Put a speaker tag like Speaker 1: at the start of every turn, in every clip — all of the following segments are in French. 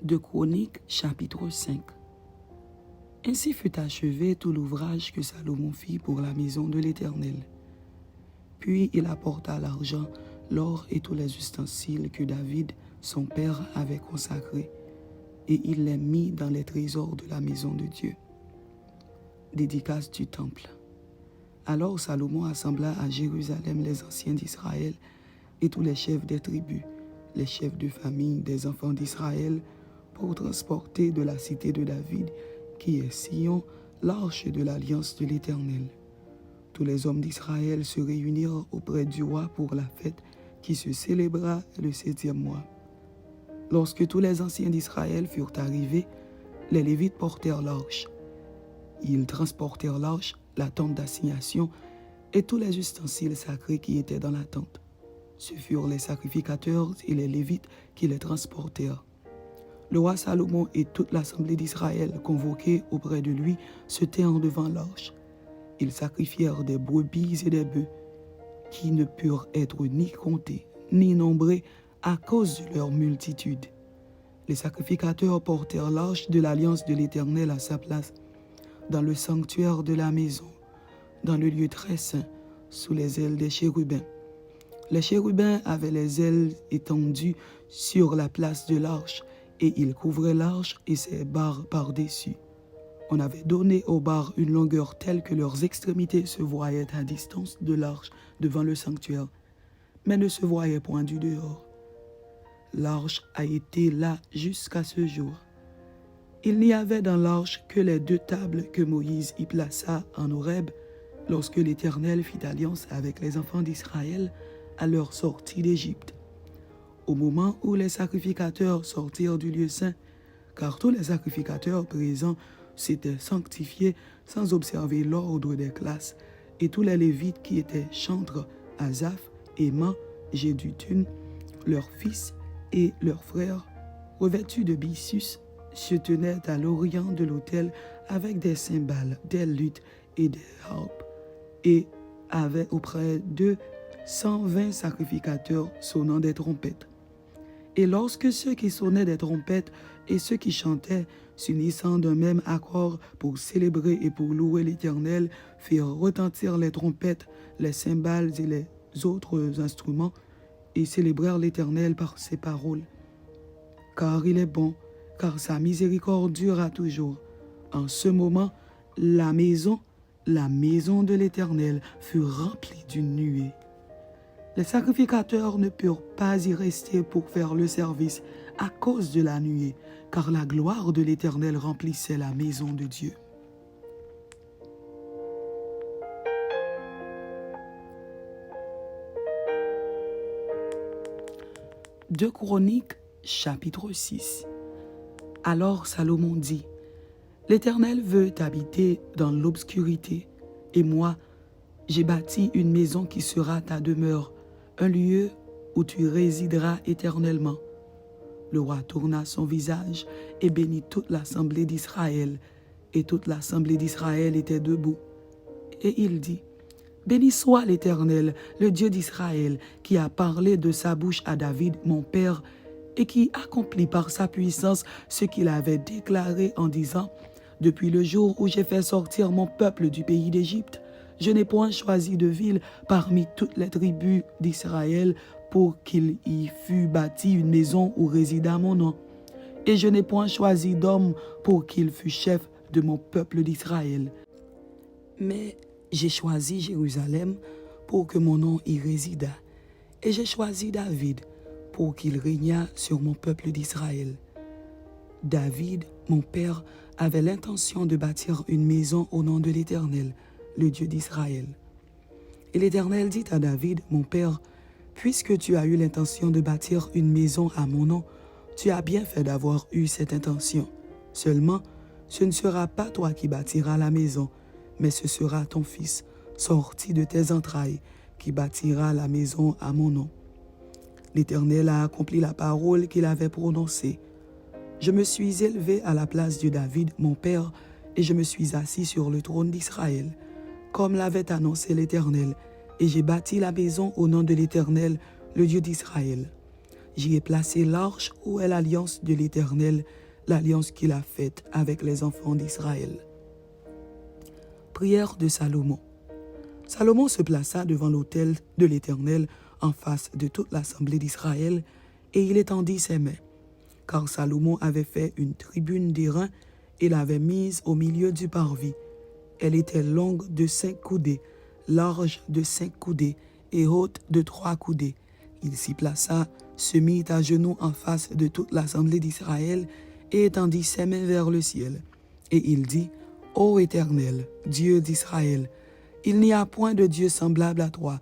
Speaker 1: De Chroniques, chapitre 5. Ainsi fut achevé tout l'ouvrage que Salomon fit pour la maison de l'Éternel. Puis il apporta l'argent, l'or et tous les ustensiles que David, son père, avait consacrés, et il les mit dans les trésors de la maison de Dieu. Dédicace du temple. Alors Salomon assembla à Jérusalem les anciens d'Israël et tous les chefs des tribus, les chefs de famille des enfants d'Israël, pour transporter de la cité de David, qui est Sion, l'arche de l'alliance de l'Éternel. Tous les hommes d'Israël se réunirent auprès du roi pour la fête qui se célébra le 7e mois. Lorsque tous les anciens d'Israël furent arrivés, les Lévites portèrent l'arche. Ils transportèrent l'arche, la tente d'assignation et tous les ustensiles sacrés qui étaient dans la tente. Ce furent les sacrificateurs et les Lévites qui les transportèrent. Le roi Salomon et toute l'assemblée d'Israël convoqués auprès de lui se tinrent devant l'arche. Ils sacrifièrent des brebis et des bœufs qui ne purent être ni comptés ni nombrés à cause de leur multitude. Les sacrificateurs portèrent l'arche de l'alliance de l'Éternel à sa place, dans le sanctuaire de la maison, dans le lieu très saint, sous les ailes des chérubins. Les chérubins avaient les ailes étendues sur la place de l'arche, et ils couvraient l'arche et ses barres par-dessus. On avait donné aux barres une longueur telle que leurs extrémités se voyaient à distance de l'arche devant le sanctuaire, mais ne se voyaient point du dehors. L'arche a été là jusqu'à ce jour. Il n'y avait dans l'arche que les 2 tables que Moïse y plaça en Horeb, lorsque l'Éternel fit alliance avec les enfants d'Israël à leur sortie d'Égypte. Au moment où les sacrificateurs sortirent du lieu saint, car tous les sacrificateurs présents s'étaient sanctifiés sans observer l'ordre des classes, et tous les Lévites qui étaient chantres, Asaph, Héman, Jéduthun, leurs fils et leurs frères, revêtus de byssus, se tenaient à l'orient de l'autel avec des cymbales, des luttes et des harpes, et avaient auprès d'eux 120 sacrificateurs sonnant des trompettes. Et lorsque ceux qui sonnaient des trompettes et ceux qui chantaient, s'unissant d'un même accord pour célébrer et pour louer l'Éternel, firent retentir les trompettes, les cymbales et les autres instruments, et célébrèrent l'Éternel par ces paroles. Car il est bon, car sa miséricorde durera toujours. En ce moment, la maison de l'Éternel fut remplie d'une nuée. Les sacrificateurs ne purent pas y rester pour faire le service à cause de la nuée, car la gloire de l'Éternel remplissait la maison de Dieu. De Chroniques, chapitre 6. Alors Salomon dit, « L'Éternel veut habiter dans l'obscurité, et moi, j'ai bâti une maison qui sera ta demeure, un lieu où tu résideras éternellement. » Le roi tourna son visage et bénit toute l'assemblée d'Israël, et toute l'assemblée d'Israël était debout. Et il dit, « Béni soit l'Éternel, le Dieu d'Israël, qui a parlé de sa bouche à David, mon père, et qui accomplit par sa puissance ce qu'il avait déclaré en disant, « Depuis le jour où j'ai fait sortir mon peuple du pays d'Égypte, je n'ai point choisi de ville parmi toutes les tribus d'Israël pour qu'il y fût bâti une maison où résida mon nom. Et je n'ai point choisi d'homme pour qu'il fût chef de mon peuple d'Israël. Mais j'ai choisi Jérusalem pour que mon nom y résidât. Et j'ai choisi David pour qu'il régnât sur mon peuple d'Israël. David, mon père, avait l'intention de bâtir une maison au nom de l'Éternel, le Dieu d'Israël. Et l'Éternel dit à David, mon père, « Puisque tu as eu l'intention de bâtir une maison à mon nom, tu as bien fait d'avoir eu cette intention. Seulement, ce ne sera pas toi qui bâtiras la maison, mais ce sera ton fils, sorti de tes entrailles, qui bâtira la maison à mon nom. » L'Éternel a accompli la parole qu'il avait prononcée. Je me suis élevé à la place de David, mon père, et je me suis assis sur le trône d'Israël, comme l'avait annoncé l'Éternel, et j'ai bâti la maison au nom de l'Éternel, le Dieu d'Israël. J'y ai placé l'arche où est l'alliance de l'Éternel, l'alliance qu'il a faite avec les enfants d'Israël. Prière de Salomon. Salomon se plaça devant l'autel de l'Éternel en face de toute l'assemblée d'Israël, et il étendit ses mains, car Salomon avait fait une tribune d'airain et l'avait mise au milieu du parvis. Elle était longue de 5 coudées, large de 5 coudées et haute de 3 coudées. Il s'y plaça, se mit à genoux en face de toute l'assemblée d'Israël et étendit ses mains vers le ciel. Et il dit, « Ô Éternel, Dieu d'Israël, il n'y a point de Dieu semblable à toi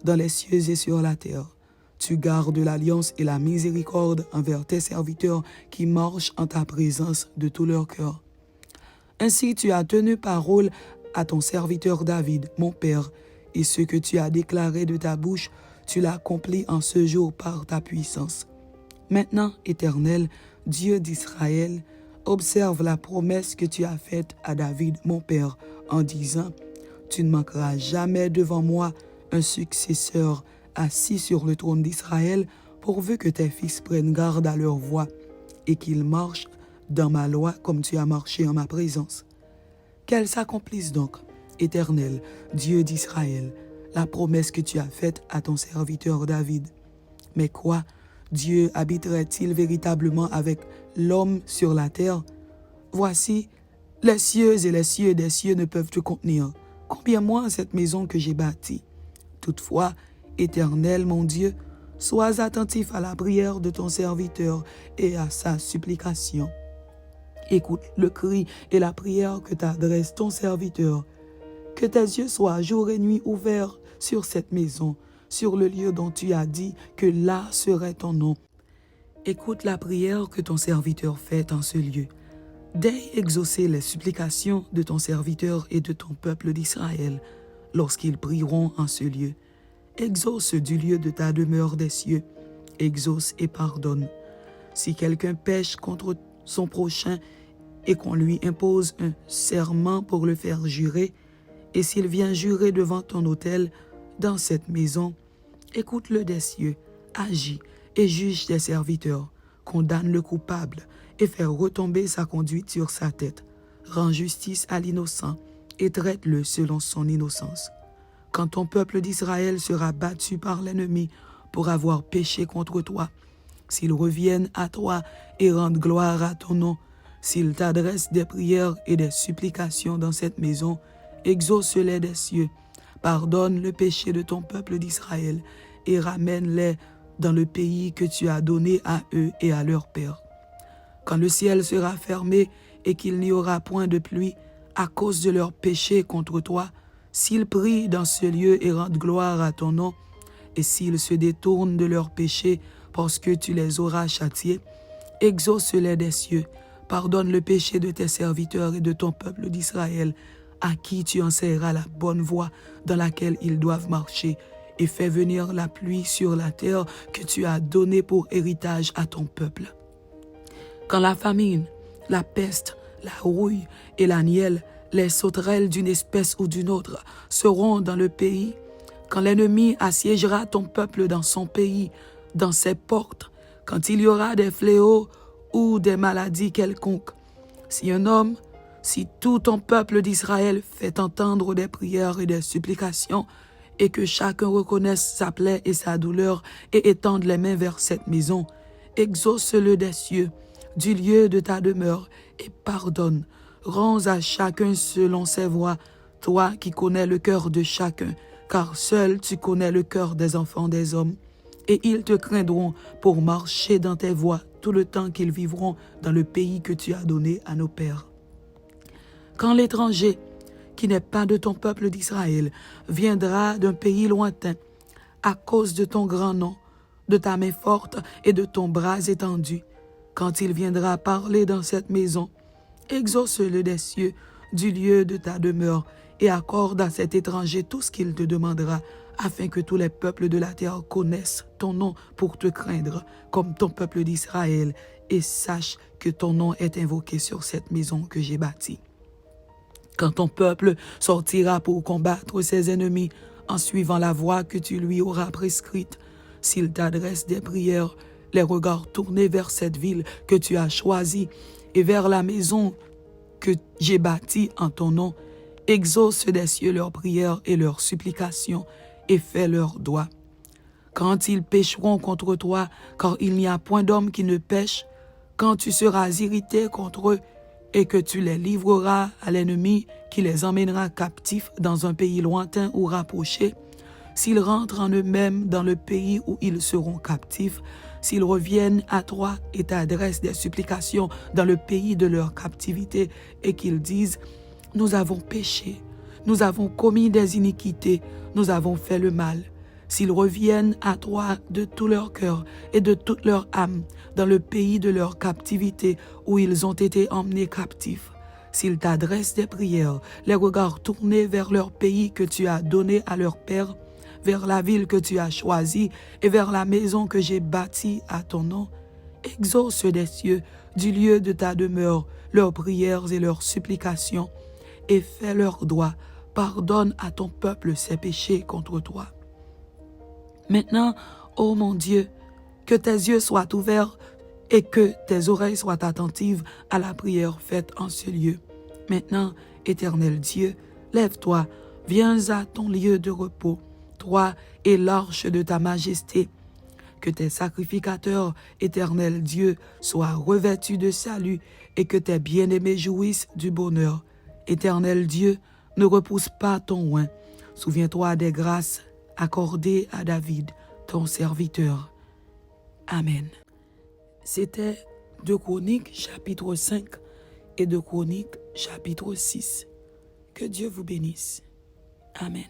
Speaker 1: dans les cieux et sur la terre. Tu gardes l'alliance et la miséricorde envers tes serviteurs qui marchent en ta présence de tout leur cœur. Ainsi tu as tenu parole à ton serviteur David, mon père, et ce que tu as déclaré de ta bouche, tu l'as accompli en ce jour par ta puissance. Maintenant, Éternel, Dieu d'Israël, observe la promesse que tu as faite à David, mon père, en disant, « Tu ne manqueras jamais devant moi un successeur assis sur le trône d'Israël, pourvu que tes fils prennent garde à leur voie et qu'ils marchent dans ma loi comme tu as marché en ma présence. » Qu'elle s'accomplisse donc, Éternel, Dieu d'Israël, la promesse que tu as faite à ton serviteur David. Mais quoi, Dieu habiterait-il véritablement avec l'homme sur la terre? Voici, les cieux et les cieux des cieux ne peuvent te contenir. Combien moins cette maison que j'ai bâtie? Toutefois, Éternel mon Dieu, sois attentif à la prière de ton serviteur et à sa supplication. Écoute le cri et la prière que t'adresse ton serviteur. Que tes yeux soient jour et nuit ouverts sur cette maison, sur le lieu dont tu as dit que là serait ton nom. Écoute la prière que ton serviteur fait en ce lieu. Daigne exaucer les supplications de ton serviteur et de ton peuple d'Israël lorsqu'ils prieront en ce lieu. Exauce du lieu de ta demeure des cieux, exauce et pardonne. Si quelqu'un pêche contre son prochain et qu'on lui impose un serment pour le faire jurer, et s'il vient jurer devant ton autel dans cette maison, écoute-le des cieux, agis et juge tes serviteurs, condamne le coupable et fais retomber sa conduite sur sa tête. Rends justice à l'innocent et traite-le selon son innocence. Quand ton peuple d'Israël sera battu par l'ennemi pour avoir péché contre toi, s'ils reviennent à toi et rendent gloire à ton nom, s'ils t'adressent des prières et des supplications dans cette maison, exauce-les des cieux, pardonne le péché de ton peuple d'Israël et ramène-les dans le pays que tu as donné à eux et à leurs pères. Quand le ciel sera fermé et qu'il n'y aura point de pluie à cause de leurs péchés contre toi, s'ils prient dans ce lieu et rendent gloire à ton nom, et s'ils se détournent de leurs péchés parce que tu les auras châtiés, exauce-les des cieux, pardonne le péché de tes serviteurs et de ton peuple d'Israël, à qui tu enseigneras la bonne voie dans laquelle ils doivent marcher, et fais venir la pluie sur la terre que tu as donnée pour héritage à ton peuple. Quand la famine, la peste, la rouille et la nielle, les sauterelles d'une espèce ou d'une autre, seront dans le pays, quand l'ennemi assiégera ton peuple dans son pays, dans ses portes, quand il y aura des fléaux ou des maladies quelconques, si un homme, si tout ton peuple d'Israël fait entendre des prières et des supplications, et que chacun reconnaisse sa plaie et sa douleur et étende les mains vers cette maison, exauce-le des cieux, du lieu de ta demeure, et pardonne. Rends à chacun selon ses voies, toi qui connais le cœur de chacun, car seul tu connais le cœur des enfants des hommes. Et ils te craindront pour marcher dans tes voies tout le temps qu'ils vivront dans le pays que tu as donné à nos pères. Quand l'étranger, qui n'est pas de ton peuple d'Israël, viendra d'un pays lointain, à cause de ton grand nom, de ta main forte et de ton bras étendu, quand il viendra parler dans cette maison, exauce-le des cieux, du lieu de ta demeure, et accorde à cet étranger tout ce qu'il te demandera, afin que tous les peuples de la terre connaissent ton nom pour te craindre, comme ton peuple d'Israël, et sache que ton nom est invoqué sur cette maison que j'ai bâtie. Quand ton peuple sortira pour combattre ses ennemis, en suivant la voie que tu lui auras prescrite, s'il t'adresse des prières, les regards tournés vers cette ville que tu as choisie et vers la maison que j'ai bâtie en ton nom. Exauce des cieux leurs prières et leurs supplications et fais leur droit. Quand ils pécheront contre toi, car il n'y a point d'homme qui ne pêche, quand tu seras irrité contre eux et que tu les livreras à l'ennemi qui les emmènera captifs dans un pays lointain ou rapproché, s'ils rentrent en eux-mêmes dans le pays où ils seront captifs, s'ils reviennent à toi et t'adressent des supplications dans le pays de leur captivité et qu'ils disent « Nous avons péché, nous avons commis des iniquités, nous avons fait le mal », s'ils reviennent à toi de tout leur cœur et de toute leur âme dans le pays de leur captivité où ils ont été emmenés captifs, s'ils t'adressent des prières, les regards tournés vers leur pays que tu as donné à leur père, vers la ville que tu as choisie et vers la maison que j'ai bâtie à ton nom, exauce des cieux, du lieu de ta demeure, leurs prières et leurs supplications, et fais leur droit, pardonne à ton peuple ses péchés contre toi. Maintenant, ô mon Dieu, que tes yeux soient ouverts et que tes oreilles soient attentives à la prière faite en ce lieu. Maintenant, Éternel Dieu, lève-toi, viens à ton lieu de repos, toi et l'arche de ta majesté. Que tes sacrificateurs, Éternel Dieu, soient revêtus de salut et que tes bien-aimés jouissent du bonheur. Éternel Dieu, ne repousse pas ton oint. Souviens-toi des grâces accordées à David, ton serviteur. Amen. C'était 2 Chroniques, chapitre 5 et 2 Chroniques, chapitre 6. Que Dieu vous bénisse. Amen.